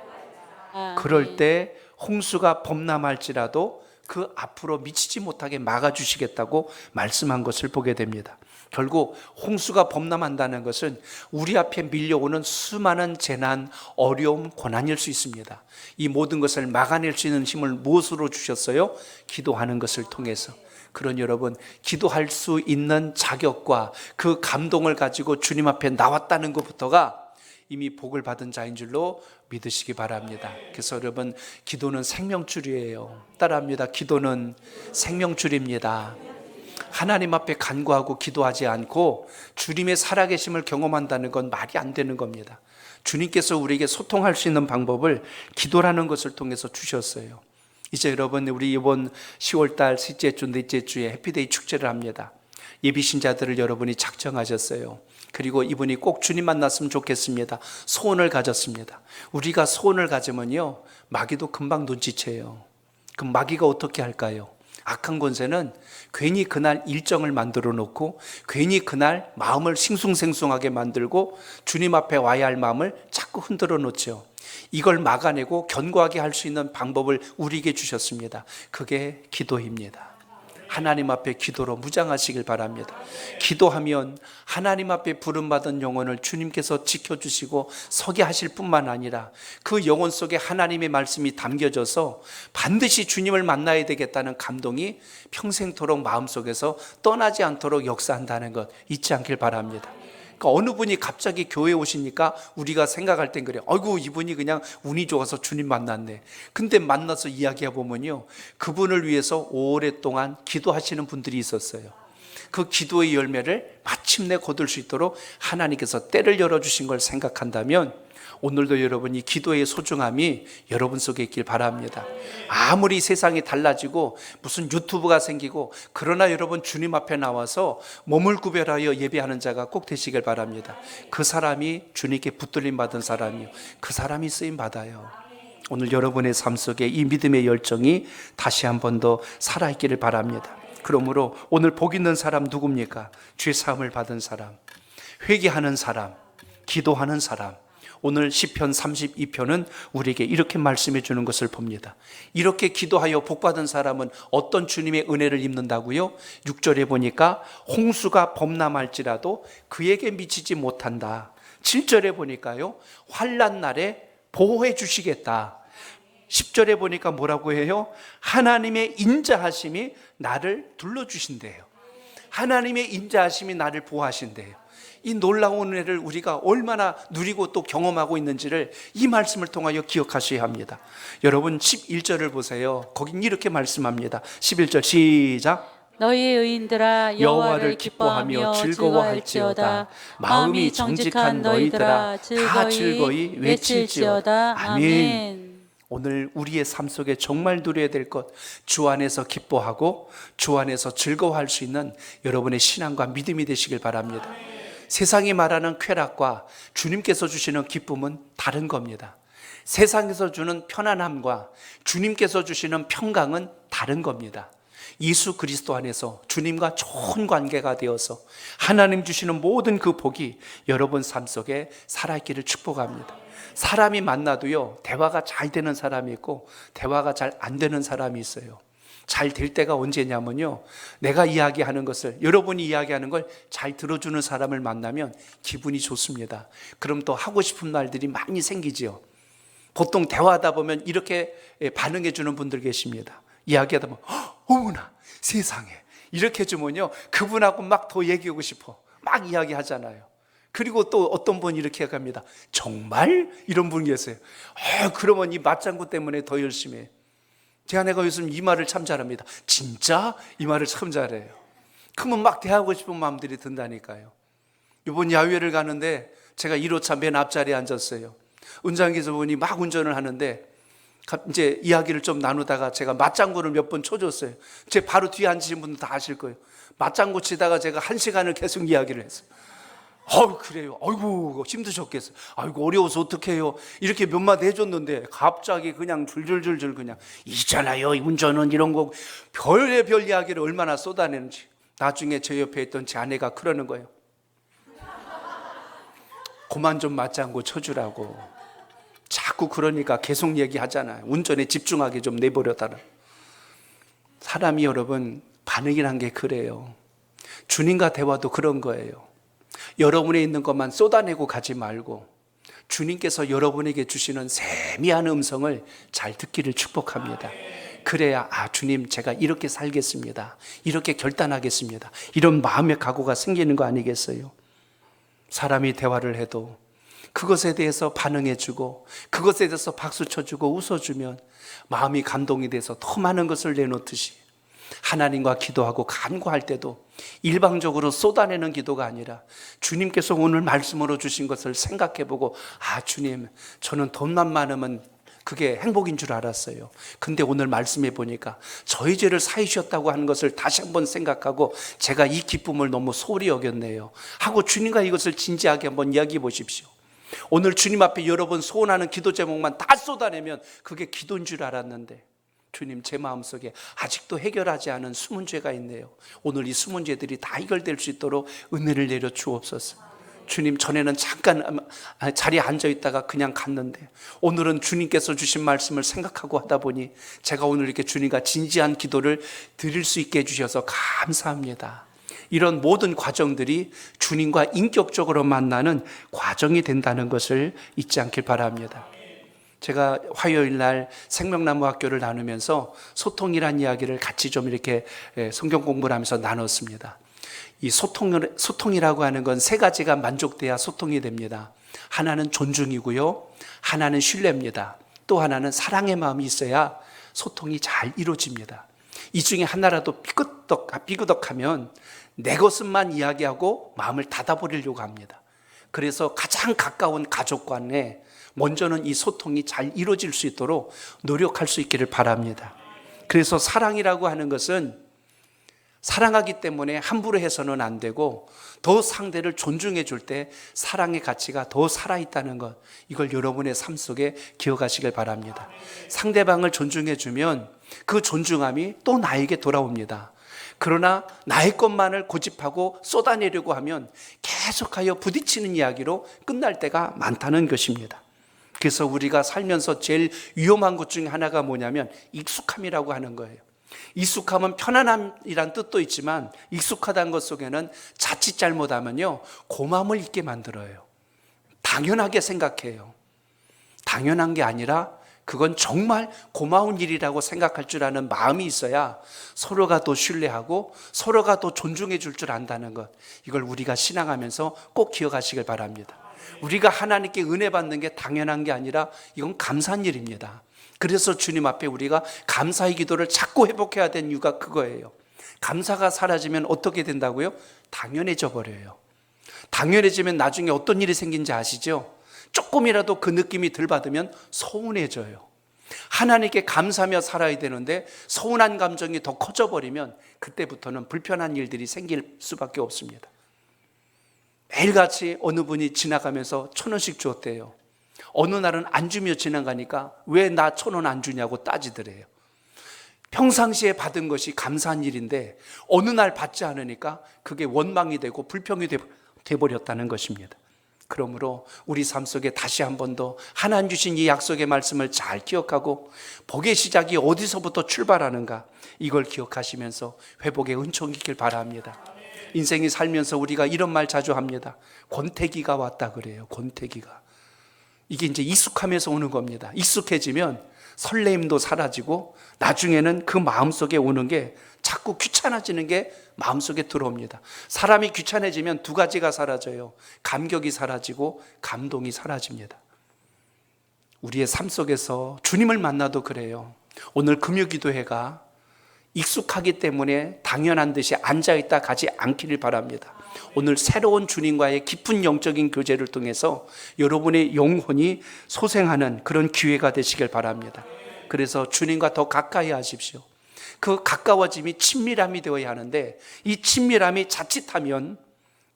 그럴 때 홍수가 범람할지라도 그 앞으로 미치지 못하게 막아주시겠다고 말씀한 것을 보게 됩니다. 결국 홍수가 범람한다는 것은 우리 앞에 밀려오는 수많은 재난, 어려움, 고난일 수 있습니다. 이 모든 것을 막아낼 수 있는 힘을 무엇으로 주셨어요? 기도하는 것을 통해서. 그런 여러분, 기도할 수 있는 자격과 그 감동을 가지고 주님 앞에 나왔다는 것부터가 이미 복을 받은 자인 줄로 믿으시기 바랍니다. 그래서 여러분, 기도는 생명줄이에요. 따라합니다. 기도는 생명줄입니다. 하나님 앞에 간구하고 기도하지 않고 주님의 살아계심을 경험한다는 건 말이 안 되는 겁니다. 주님께서 우리에게 소통할 수 있는 방법을 기도라는 것을 통해서 주셨어요. 이제 여러분, 우리 이번 10월달 셋째 주, 넷째 주에 해피데이 축제를 합니다. 예비신자들을 여러분이 작정하셨어요. 그리고 이분이 꼭 주님 만났으면 좋겠습니다. 소원을 가졌습니다. 우리가 소원을 가지면요, 마귀도 금방 눈치채요. 그럼 마귀가 어떻게 할까요? 악한 권세는 괜히 그날 일정을 만들어 놓고 괜히 그날 마음을 싱숭생숭하게 만들고 주님 앞에 와야 할 마음을 자꾸 흔들어 놓죠. 이걸 막아내고 견고하게 할 수 있는 방법을 우리에게 주셨습니다. 그게 기도입니다. 하나님 앞에 기도로 무장하시길 바랍니다. 기도하면 하나님 앞에 부름받은 영혼을 주님께서 지켜주시고 서게 하실 뿐만 아니라 그 영혼 속에 하나님의 말씀이 담겨져서 반드시 주님을 만나야 되겠다는 감동이 평생토록 마음속에서 떠나지 않도록 역사한다는 것 잊지 않길 바랍니다. 그러니까 어느 분이 갑자기 교회에 오시니까 우리가 생각할 땐 그래요. 아이고, 이분이 그냥 운이 좋아서 주님 만났네. 근데 만나서 이야기해 보면요, 그분을 위해서 오랫동안 기도하시는 분들이 있었어요. 그 기도의 열매를 마침내 거둘 수 있도록 하나님께서 때를 열어주신 걸 생각한다면 오늘도 여러분이 기도의 소중함이 여러분 속에 있길 바랍니다. 아무리 세상이 달라지고 무슨 유튜브가 생기고 그러나 여러분 주님 앞에 나와서 몸을 구별하여 예배하는 자가 꼭 되시길 바랍니다. 그 사람이 주님께 붙들림 받은 사람이요, 그 사람이 쓰임 받아요. 오늘 여러분의 삶 속에 이 믿음의 열정이 다시 한 번 더 살아있기를 바랍니다. 그러므로 오늘 복 있는 사람 누굽니까? 죄 사함을 받은 사람, 회개하는 사람, 기도하는 사람. 오늘 시편 32편은 우리에게 이렇게 말씀해 주는 것을 봅니다. 이렇게 기도하여 복받은 사람은 어떤 주님의 은혜를 입는다고요? 6절에 보니까 홍수가 범람할지라도 그에게 미치지 못한다. 7절에 보니까요, 환난 날에 보호해 주시겠다. 10절에 보니까 뭐라고 해요? 하나님의 인자하심이 나를 둘러주신대요. 하나님의 인자하심이 나를 보호하신대요. 이 놀라운 은혜를 우리가 얼마나 누리고 또 경험하고 있는지를 이 말씀을 통하여 기억하셔야 합니다. 여러분 11절을 보세요. 거긴 이렇게 말씀합니다. 11절 시작. 너희의 의인들아 여호와를 기뻐하며 즐거워할지어다. 마음이 정직한 너희들아 다 즐거이 외칠지어다. 아멘. 오늘 우리의 삶 속에 정말 누려야 될 것, 주 안에서 기뻐하고 주 안에서 즐거워할 수 있는 여러분의 신앙과 믿음이 되시길 바랍니다. 세상이 말하는 쾌락과 주님께서 주시는 기쁨은 다른 겁니다. 세상에서 주는 편안함과 주님께서 주시는 평강은 다른 겁니다. 예수 그리스도 안에서 주님과 좋은 관계가 되어서 하나님 주시는 모든 그 복이 여러분 삶 속에 살아있기를 축복합니다. 사람이 만나도요, 대화가 잘 되는 사람이 있고 대화가 잘 안 되는 사람이 있어요. 잘 될 때가 언제냐면요, 내가 이야기하는 것을, 여러분이 이야기하는 걸 잘 들어주는 사람을 만나면 기분이 좋습니다. 그럼 또 하고 싶은 말들이 많이 생기지요. 보통 대화하다 보면 이렇게 반응해 주는 분들 계십니다. 이야기하다 보면 어머나 세상에 이렇게 해주면요, 그분하고 막 더 얘기하고 싶어 막 이야기하잖아요. 그리고 또 어떤 분이 이렇게 합니다. 정말? 이런 분이 계세요. 그러면 이 맞장구 때문에 더 열심히 해요. 제 아내가 요즘 이 말을 참 잘합니다. 진짜? 이 말을 참 잘해요. 그러면 막 대하고 싶은 마음들이 든다니까요. 이번 야외를 가는데 제가 1호차 맨 앞자리에 앉았어요. 운전기사분이 막 운전을 하는데 이제 이야기를 좀 나누다가 제가 맞장구를 몇 번 쳐줬어요. 제 바로 뒤에 앉으신 분들 다 아실 거예요. 맞장구 치다가 제가 1시간을 계속 이야기를 했어요. 그래요. 아이고 힘드셨겠어요. 아이고 어려워서 어떡해요. 이렇게 몇 마디 해줬는데 갑자기 그냥 줄줄줄줄 그냥 있잖아요, 운전은 이런 거 별의별 이야기를 얼마나 쏟아내는지. 나중에 제 옆에 있던 제 아내가 그러는 거예요. 그만 좀 맞장구 쳐주라고. 자꾸 그러니까 계속 얘기하잖아요. 운전에 집중하게 좀 내버려달라. 사람이 여러분 반응이란 게 그래요. 주님과 대화도 그런 거예요. 여러분에 있는 것만 쏟아내고 가지 말고 주님께서 여러분에게 주시는 세미한 음성을 잘 듣기를 축복합니다. 그래야 주님 제가 이렇게 살겠습니다, 이렇게 결단하겠습니다, 이런 마음의 각오가 생기는 거 아니겠어요? 사람이 대화를 해도 그것에 대해서 반응해주고 그것에 대해서 박수 쳐주고 웃어주면 마음이 감동이 돼서 더 많은 것을 내놓듯이 하나님과 기도하고 간구할 때도 일방적으로 쏟아내는 기도가 아니라 주님께서 오늘 말씀으로 주신 것을 생각해보고 주님 저는 돈만 많으면 그게 행복인 줄 알았어요. 근데 오늘 말씀해 보니까 저희 죄를 사하셨다고 하는 것을 다시 한번 생각하고 제가 이 기쁨을 너무 소홀히 여겼네요 하고 주님과 이것을 진지하게 한번 이야기해 보십시오. 오늘 주님 앞에 여러분 소원하는 기도 제목만 다 쏟아내면 그게 기도인 줄 알았는데 주님 제 마음속에 아직도 해결하지 않은 숨은 죄가 있네요. 오늘 이 숨은 죄들이 다 해결될 수 있도록 은혜를 내려 주옵소서. 주님, 전에는 잠깐 자리에 앉아 있다가 그냥 갔는데 오늘은 주님께서 주신 말씀을 생각하고 하다 보니 제가 오늘 이렇게 주님과 진지한 기도를 드릴 수 있게 해주셔서 감사합니다. 이런 모든 과정들이 주님과 인격적으로 만나는 과정이 된다는 것을 잊지 않길 바랍니다. 제가 화요일 날 생명나무 학교를 나누면서 소통이란 이야기를 같이 좀 이렇게 성경 공부를 하면서 나눴습니다. 이 소통이라고 하는 건 세 가지가 만족돼야 소통이 됩니다. 하나는 존중이고요, 하나는 신뢰입니다. 또 하나는 사랑의 마음이 있어야 소통이 잘 이루어집니다. 이 중에 하나라도 삐그덕하면 내 것만 이야기하고 마음을 닫아버리려고 합니다. 그래서 가장 가까운 가족 간에 먼저는 이 소통이 잘 이루어질 수 있도록 노력할 수 있기를 바랍니다. 그래서 사랑이라고 하는 것은 사랑하기 때문에 함부로 해서는 안 되고 더 상대를 존중해 줄 때 사랑의 가치가 더 살아있다는 것, 이걸 여러분의 삶 속에 기억하시길 바랍니다. 상대방을 존중해 주면 그 존중함이 또 나에게 돌아옵니다. 그러나 나의 것만을 고집하고 쏟아내려고 하면 계속하여 부딪히는 이야기로 끝날 때가 많다는 것입니다. 그래서 우리가 살면서 제일 위험한 것 중에 하나가 뭐냐면 익숙함이라고 하는 거예요. 익숙함은 편안함이란 뜻도 있지만 익숙하다는 것 속에는 자칫 잘못하면요 고마움을 잊게 만들어요. 당연하게 생각해요. 당연한 게 아니라 그건 정말 고마운 일이라고 생각할 줄 아는 마음이 있어야 서로가 더 신뢰하고 서로가 더 존중해 줄 줄 안다는 것, 이걸 우리가 신앙하면서 꼭 기억하시길 바랍니다. 우리가 하나님께 은혜 받는 게 당연한 게 아니라 이건 감사한 일입니다. 그래서 주님 앞에 우리가 감사의 기도를 자꾸 회복해야 되는 이유가 그거예요. 감사가 사라지면 어떻게 된다고요? 당연해져 버려요. 당연해지면 나중에 어떤 일이 생긴지 아시죠? 조금이라도 그 느낌이 덜 받으면 서운해져요. 하나님께 감사하며 살아야 되는데 서운한 감정이 더 커져버리면 그때부터는 불편한 일들이 생길 수밖에 없습니다. 매일같이 어느 분이 지나가면서 1,000원씩 주었대요. 어느 날은 안 주며 지나가니까 왜 나 1,000원 안 주냐고 따지더래요. 평상시에 받은 것이 감사한 일인데 어느 날 받지 않으니까 그게 원망이 되고 불평이 돼버렸다는 것입니다. 그러므로 우리 삶 속에 다시 한 번 더 하나님 주신 이 약속의 말씀을 잘 기억하고 복의 시작이 어디서부터 출발하는가, 이걸 기억하시면서 회복의 은총이 있길 바랍니다. 인생이 살면서 우리가 이런 말 자주 합니다. 권태기가 왔다 그래요. 권태기가. 이게 이제 익숙함에서 오는 겁니다. 익숙해지면 설레임도 사라지고 나중에는 그 마음속에 오는 게 자꾸 귀찮아지는 게 마음속에 들어옵니다. 사람이 귀찮아지면 두 가지가 사라져요. 감격이 사라지고 감동이 사라집니다. 우리의 삶 속에서 주님을 만나도 그래요. 오늘 금요기도회가 익숙하기 때문에 당연한 듯이 앉아있다 가지 않기를 바랍니다. 오늘 새로운 주님과의 깊은 영적인 교제를 통해서 여러분의 영혼이 소생하는 그런 기회가 되시길 바랍니다. 그래서 주님과 더 가까이 하십시오. 그 가까워짐이 친밀함이 되어야 하는데 이 친밀함이 자칫하면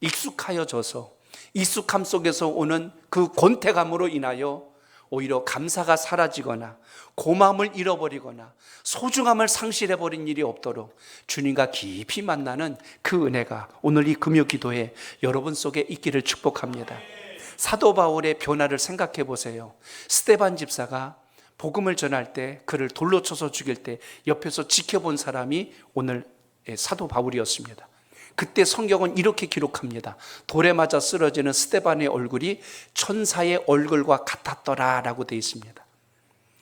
익숙하여져서 익숙함 속에서 오는 그 권태감으로 인하여 오히려 감사가 사라지거나 고마움을 잃어버리거나 소중함을 상실해버린 일이 없도록 주님과 깊이 만나는 그 은혜가 오늘 이 금요기도에 여러분 속에 있기를 축복합니다. 사도 바울의 변화를 생각해 보세요. 스데반 집사가 복음을 전할 때 그를 돌로 쳐서 죽일 때 옆에서 지켜본 사람이 오늘 사도 바울이었습니다. 그때 성경은 이렇게 기록합니다. 돌에 맞아 쓰러지는 스데반의 얼굴이 천사의 얼굴과 같았더라 라고 되어 있습니다.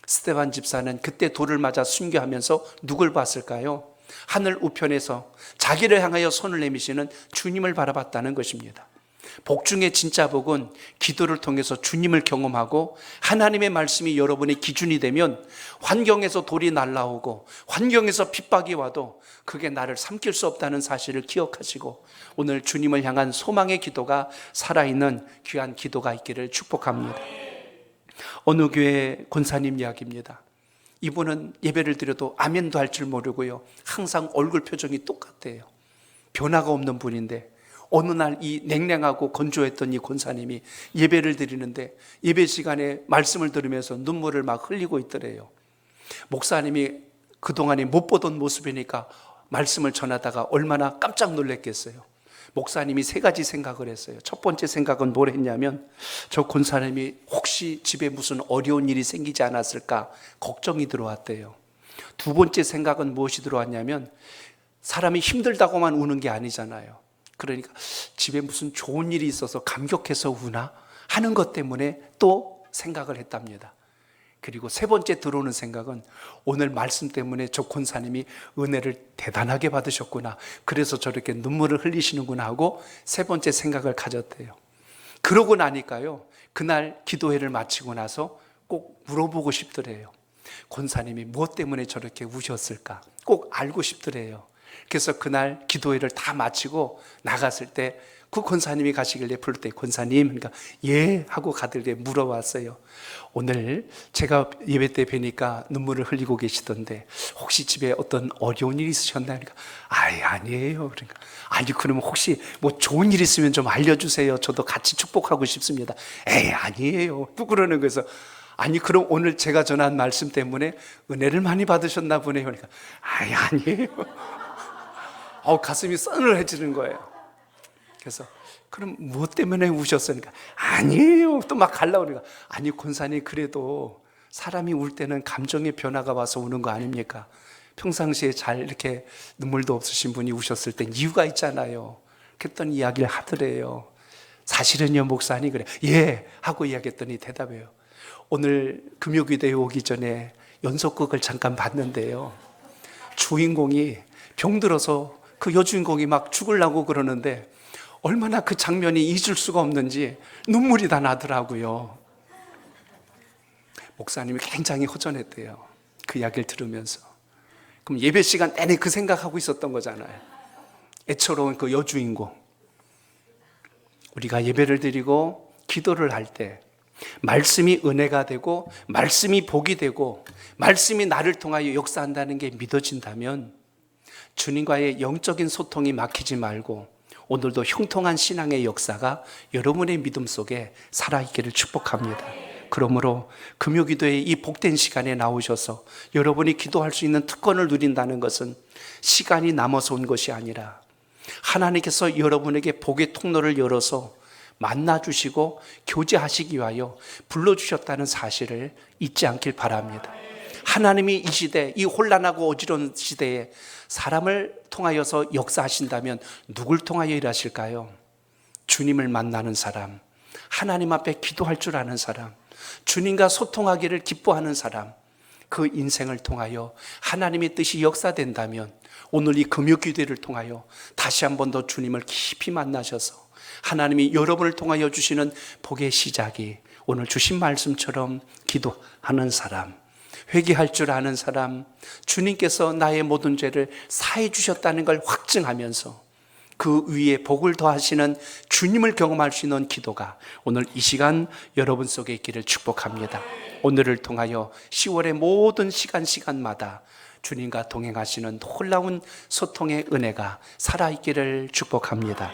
스데반 집사는 그때 돌을 맞아 순교하면서 누굴 봤을까요? 하늘 우편에서 자기를 향하여 손을 내미시는 주님을 바라봤다는 것입니다. 복 중에 진짜 복은 기도를 통해서 주님을 경험하고 하나님의 말씀이 여러분의 기준이 되면 환경에서 돌이 날아오고 환경에서 핍박이 와도 그게 나를 삼킬 수 없다는 사실을 기억하시고 오늘 주님을 향한 소망의 기도가 살아있는 귀한 기도가 있기를 축복합니다. 어느 교회 권사님 이야기입니다. 이분은 예배를 드려도 아멘도 할 줄 모르고요, 항상 얼굴 표정이 똑같대요. 변화가 없는 분인데 어느 날 이 냉랭하고 건조했던 이 권사님이 예배를 드리는데 예배 시간에 말씀을 들으면서 눈물을 막 흘리고 있더래요. 목사님이 그동안에 못 보던 모습이니까 말씀을 전하다가 얼마나 깜짝 놀랐겠어요. 목사님이 세 가지 생각을 했어요. 첫 번째 생각은 뭘 했냐면, 저 권사님이 혹시 집에 무슨 어려운 일이 생기지 않았을까 걱정이 들어왔대요. 두 번째 생각은 무엇이 들어왔냐면, 사람이 힘들다고만 우는 게 아니잖아요. 그러니까 집에 무슨 좋은 일이 있어서 감격해서 우나 하는 것 때문에 또 생각을 했답니다. 그리고 세 번째 들어오는 생각은, 오늘 말씀 때문에 저 권사님이 은혜를 대단하게 받으셨구나, 그래서 저렇게 눈물을 흘리시는구나 하고 세 번째 생각을 가졌대요. 그러고 나니까요, 그날 기도회를 마치고 나서 꼭 물어보고 싶더래요. 권사님이 무엇 때문에 저렇게 우셨을까 꼭 알고 싶더래요. 그래서 그날 기도회를 다 마치고 나갔을 때 그 권사님이 가시길래 부를 때, 권사님, 그러니까 예 하고 가들게 물어봤어요. 오늘 제가 예배 때 뵈니까 눈물을 흘리고 계시던데 혹시 집에 어떤 어려운 일이 있으셨나요? 그러니까 아니에요. 그러니까 아니, 그러면 혹시 뭐 좋은 일 있으면 좀 알려주세요. 저도 같이 축복하고 싶습니다. 아니에요. 또 그러는 거에서, 아니 그럼 오늘 제가 전한 말씀 때문에 은혜를 많이 받으셨나 보네요. 그러니까 아니에요. 가슴이 서늘해지는 거예요. 그래서 그럼 무엇 때문에 우셨으니까 아니에요. 또 막 가려고 그러니까, 아니 권사님, 그래도 사람이 울 때는 감정의 변화가 와서 우는 거 아닙니까? 평상시에 잘 이렇게 눈물도 없으신 분이 우셨을 땐 이유가 있잖아요. 그랬더니 이야기를 하더래요. 사실은요 목사님, 그래 예 하고 이야기했더니 대답해요. 오늘 금요기도에 오기 전에 연속극을 잠깐 봤는데요, 주인공이 병들어서 그 여주인공이 막 죽으려고 그러는데 얼마나 그 장면이 잊을 수가 없는지 눈물이 다 나더라고요. 목사님이 굉장히 허전했대요, 그 이야기를 들으면서. 그럼 예배 시간 내내 그 생각하고 있었던 거잖아요. 애처로운 그 여주인공. 우리가 예배를 드리고 기도를 할 때 말씀이 은혜가 되고 말씀이 복이 되고 말씀이 나를 통하여 역사한다는 게 믿어진다면 주님과의 영적인 소통이 막히지 말고 오늘도 형통한 신앙의 역사가 여러분의 믿음 속에 살아있기를 축복합니다. 그러므로 금요기도의 이 복된 시간에 나오셔서 여러분이 기도할 수 있는 특권을 누린다는 것은 시간이 남아서 온 것이 아니라 하나님께서 여러분에게 복의 통로를 열어서 만나주시고 교제하시기 위하여 불러주셨다는 사실을 잊지 않길 바랍니다. 하나님이 이 시대, 이 혼란하고 어지러운 시대에 사람을 통하여서 역사하신다면 누굴 통하여 일하실까요? 주님을 만나는 사람, 하나님 앞에 기도할 줄 아는 사람, 주님과 소통하기를 기뻐하는 사람, 그 인생을 통하여 하나님의 뜻이 역사된다면 오늘 이 금요기도를 통하여 다시 한 번 더 주님을 깊이 만나셔서 하나님이 여러분을 통하여 주시는 복의 시작이 오늘 주신 말씀처럼 기도하는 사람, 회개할 줄 아는 사람, 주님께서 나의 모든 죄를 사해 주셨다는 걸 확증하면서 그 위에 복을 더하시는 주님을 경험할 수 있는 기도가 오늘 이 시간 여러분 속에 있기를 축복합니다. 오늘을 통하여 10월의 모든 시간마다 주님과 동행하시는 놀라운 소통의 은혜가 살아있기를 축복합니다.